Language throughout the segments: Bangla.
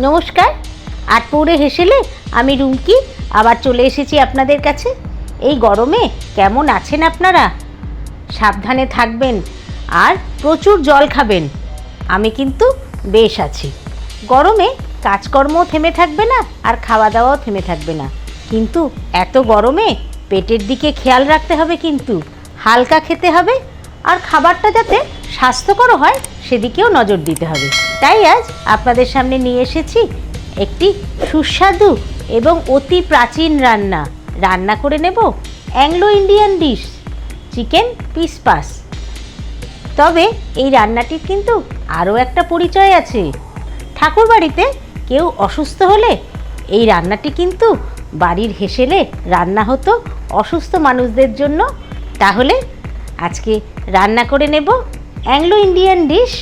নমস্কার, আটপৌরে হেসেলে আমি রুমকি আবার চলে এসেছি আপনাদের কাছে। এই গরমে কেমন আছেন আপনারা? সাবধানে থাকবেন আর প্রচুর জল খাবেন। আমি কিন্তু বেশ আছি। গরমে কাজকর্মও থেমে থাকবে না আর খাওয়া দাওয়াও থেমে থাকবে না, কিন্তু এত গরমে পেটের দিকে খেয়াল রাখতে হবে, কিন্তু হালকা খেতে হবে আর খাবারটা যাতে স্বাস্থ্যকর হয় সেদিকেও নজর দিতে হবে। তাই আজ আপনাদের সামনে নিয়ে এসেছি একটি সুস্বাদু এবং অতি প্রাচীন রান্না করে নেব Anglo Indian dish chicken piece pass. তবে এই রান্নাটির কিন্তু আরও একটা পরিচয় আছে। ঠাকুর বাড়িতে কেউ অসুস্থ হলে এই রান্নাটি কিন্তু বাড়ির হেসেলে রান্না হতো অসুস্থ মানুষদের জন্য। তাহলে আজকে রান্না করে নেব Anglo Indian dish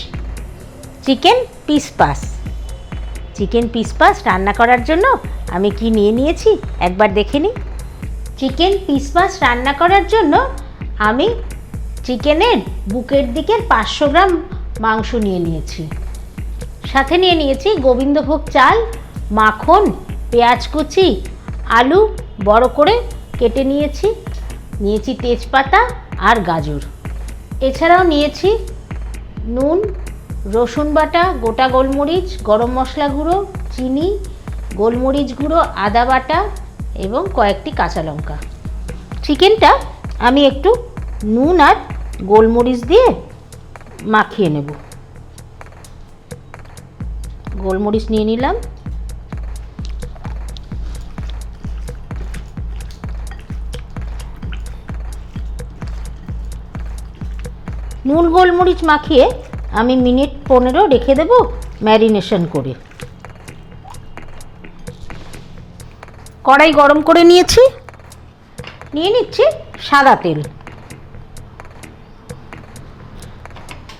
chicken piece pass. Chicken piece pass রান্না করার জন্য আমি কি নিয়ে নিয়েছি একবার দেখে নিই। চিকেন পিস পাস রান্না করার জন্য আমি চিকেনের বুকের দিকের 500 গ্রাম মাংস নিয়ে নিয়েছি। সাথে নিয়ে নিয়েছি গোবিন্দভোগ চাল, মাখন, পেঁয়াজ কুচি, আলু বড় করে কেটে নিয়েছি তেজপাতা আর গাজর। এছাড়াও নিয়েছি নুন, রসুন বাটা, গোটা গোলমরিচ, গরম মশলা গুঁড়ো, চিনি, গোলমরিচ গুঁড়ো, আদা বাটা এবং কয়েকটি কাঁচা লঙ্কা। চিকেনটা আমি একটু নুন আর গোলমরিচ দিয়ে মাখিয়ে নেব। গোলমরিচ নিয়ে নিলাম। নুন গোলমরিচ মাখিয়ে আমি মিনিট 15 রেখে দেব ম্যারিনেশন করে। কড়াই গরম করে নিয়েছি, নিয়ে নিচ্ছি সাদা তেল।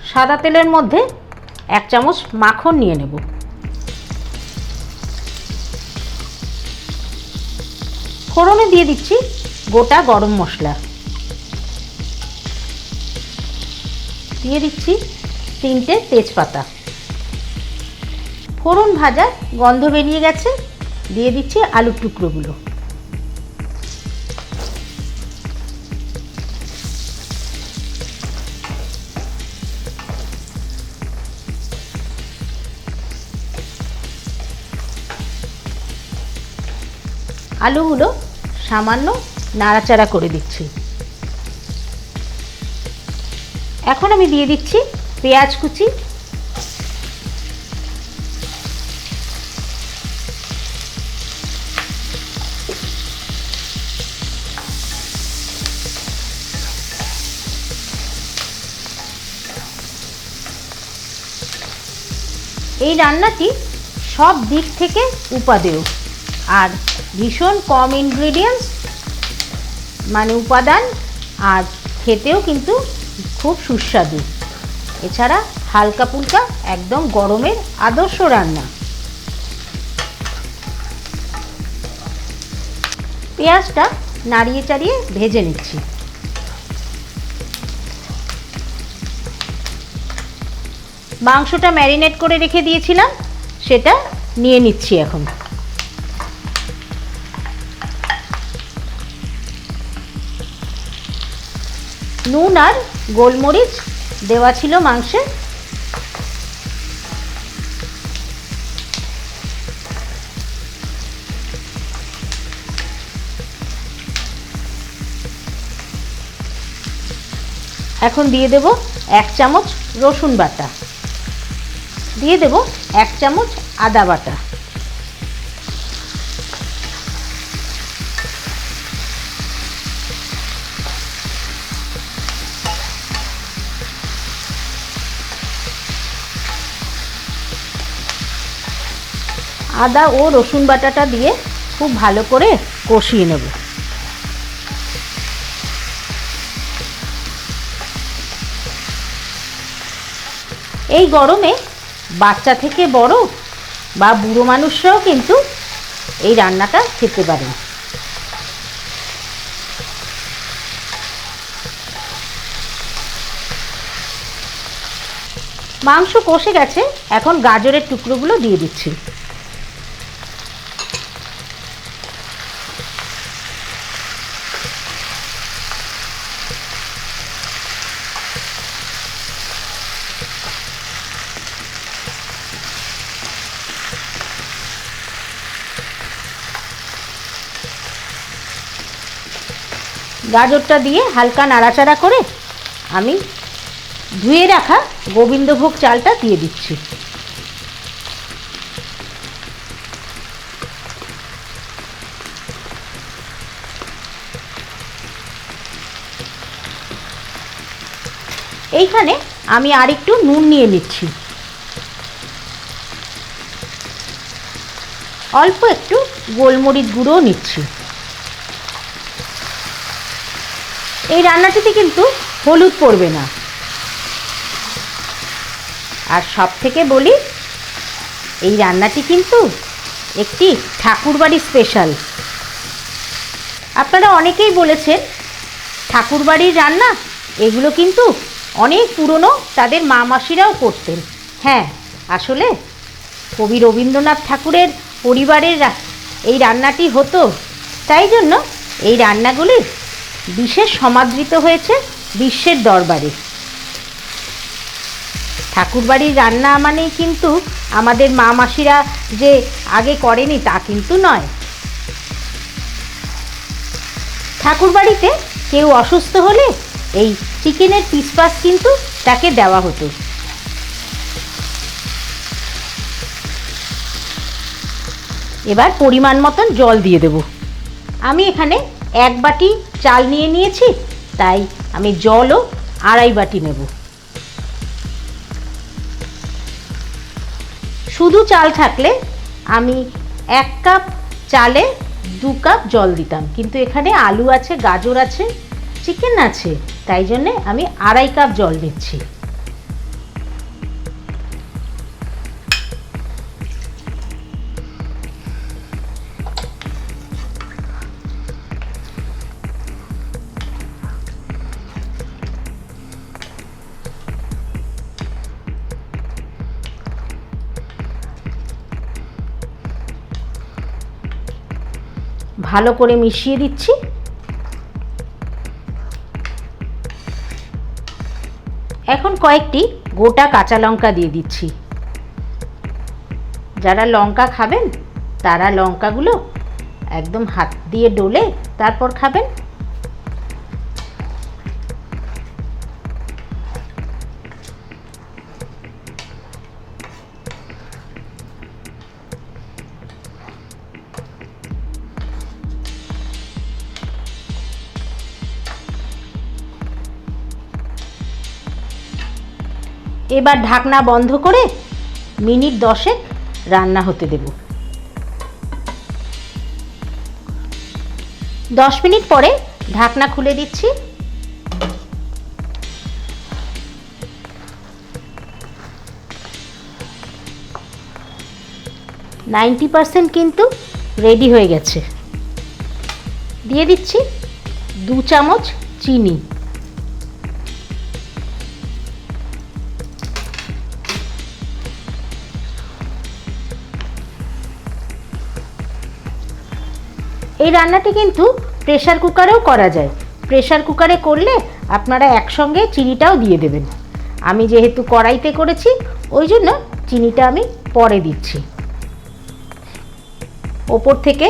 সাদা তেলের মধ্যে 1 চামচ মাখন নিয়ে নেব। ফোড়নে দিয়ে দিচ্ছি গোটা গরম মশলা, দিয়ে দিচ্ছি 3টে তেজপাতা। ফোড়ন ভাজা গন্ধ বেরিয়ে গেছে, দিয়ে দিচ্ছি আলুর টুকরোগুলো। আলুগুলো সামান্য নাড়াচাড়া করে দিচ্ছি। এখন আমি দিয়ে দিচ্ছি পেঁয়াজ কুচি, এই রান্নাটি সব দিক থেকে উপাদেয় আর ভীষণ কম ইনগ্রেডিয়েন্টস মানে উপাদান, আর খেতেও কিন্তু খুব সুস্বাদু। এছাড়া হালকা ফুলকা একদম গরমের আদর্শ রান্না। পেঁয়াজটা নাড়িয়ে চাড়িয়ে ভেজে নিচ্ছি। মাংসটা ম্যারিনেট করে রেখে দিয়েছিলাম, সেটা নিয়ে নিচ্ছি এখন। নুন আর গোলমরিচ দেওয়া ছিল মাংসে। এখন দিয়ে দেব 1 চামচ রসুন বাটা, দিয়ে দেব 1 চামচ আদা বাটা। আদা ও রসুন বাটাটা দিয়ে খুব ভালো করে কষিয়ে নেব। এই গরমে বাচ্চা থেকে বড় বা বুড়ো মানুষরাও কিন্তু এই রান্নাটা খেতে পারে। মাংস কষে গেছে, এখন গাজরের টুকরোগুলো দিয়ে দিচ্ছি। গাজরটা দিয়ে হালকা নাড়াচাড়া করে আমি ধুয়ে রাখা গোবিন্দভোগ চালটা দিয়ে দিচ্ছি। এইখানে আমি আরেকটু নুন নিয়ে নিচ্ছি, অল্প একটু গোলমরিচ গুঁড়োও নিচ্ছি। এই রান্নাটিতে কিন্তু হলুদ পড়বে না। আর সব থেকে বলি, এই রান্নাটি কিন্তু একটি ঠাকুরবাড়ির স্পেশাল। আপনারা অনেকেই বলেছেন ঠাকুরবাড়ির রান্না এগুলো কিন্তু অনেক পুরনো, তাদের মা মাসিরাও করতেন। হ্যাঁ, আসলে কবি রবীন্দ্রনাথ ঠাকুরের পরিবারের এই রান্নাটি হতো, তাই জন্য এই রান্নাগুলি বিশেষ সমাদৃত হয়েছে বিশ্বের দরবারে। ঠাকুরবাড়ির রান্না মানেই কিন্তু আমাদের মা মাসিরা যে আগে করেনি তা কিন্তু নয়। ঠাকুরবাড়িতে কেউ অসুস্থ হলে এই চিকেনের পিস পাস কিন্তু তাকে দেওয়া হতো। এবার পরিমাণ মতন জল দিয়ে দেব। আমি এখানে 1 বাটি চাল নিয়ে নিয়েছি, তাই আমি জলও 2.5 বাটি নেব। শুধু চাল থাকলে আমি 1 কাপ চালে 2 কাপ জল দিতাম, কিন্তু এখানে আলু আছে, গাজর আছে, চিকেন আছে, তাই জন্যে আমি 2.5 কাপ জল দিচ্ছি। ভালো করে মিশিয়ে দিচ্ছি। এখন কয়েকটি গোটা কাঁচা লঙ্কা দিয়ে দিচ্ছি। যারা লঙ্কা খাবেন তারা লঙ্কাগুলো একদম হাত দিয়ে ডলে তারপর খাবেন। এবার ঢাকনা বন্ধ করে মিনিট 10 রান্না হতে দেব। 10 মিনিট পরে ঢাকনা খুলে দিচ্ছি। নাইনটি % কিন্তু রেডি হয়ে গেছে। দিয়ে দিচ্ছি 2 চামচ চিনি। এই রান্নাটি কিন্তু প্রেসার কুকারেও করা যায়। প্রেসার কুকারে করলে আপনারা একসঙ্গে চিনিটাও দিয়ে দেবেন। আমি যেহেতু কড়াইতে করেছি ওই জন্য চিনিটা আমি পরে দিচ্ছি। ওপর থেকে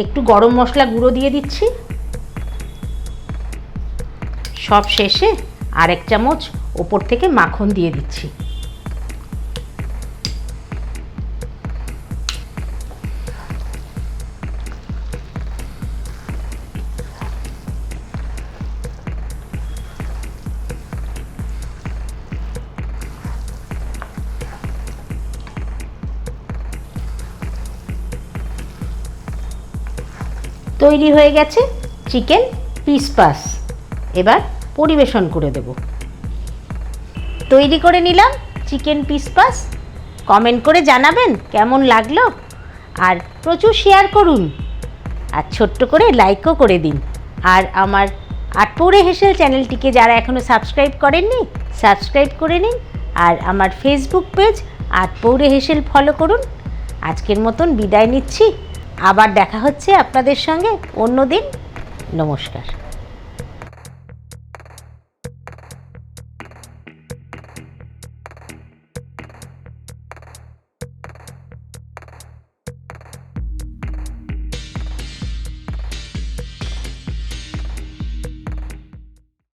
একটু গরম মশলা গুঁড়ো দিয়ে দিচ্ছি। সব শেষে 1 চামচ ওপর থেকে মাখন দিয়ে দিচ্ছি। তৈরি হয়ে গেছে চিকেন পিস পাস। এবার পরিবেশন করে দেব। তৈরি করে নিলাম চিকেন পিস পাস। কমেন্ট করে জানাবেন কেমন লাগলো, আর প্রচুর শেয়ার করুন, আর ছোট্ট করে লাইকও করে দিন। আর আমার আটপৌরে হেসেল চ্যানেলটিকে যারা এখনও সাবস্ক্রাইব করেননি সাবস্ক্রাইব করে নিন, আর আমার ফেসবুক পেজ আটপৌরে হেসেল ফলো করুন। আজকের মতন বিদায় নিচ্ছি। আবার দেখা হচ্ছে আপনাদের সঙ্গে অন্য দিন। নমস্কার।